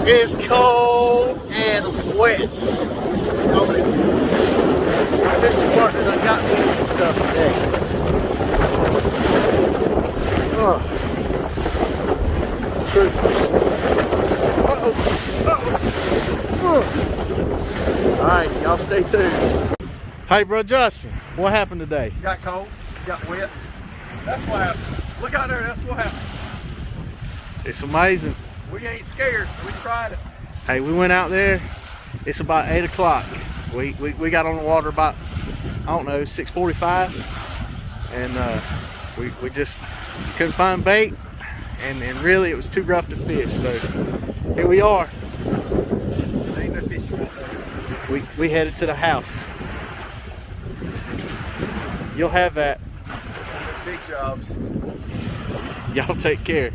It's cold and wet. My fishing partner done got me some stuff today. Oh. Alright, y'all stay tuned. Hey, bro Justin, what happened today? Got cold, got wet. That's what happened. Look out there, that's what happened. It's amazing. We ain't scared. We tried it. Hey, we went out there. It's about 8 o'clock. We got on the water about, I don't know, 6:45, and we just couldn't find bait, and really it was too rough to fish. So here we are. Ain't no fish right there. We headed to the house. You'll have that. Big jobs. Y'all take care.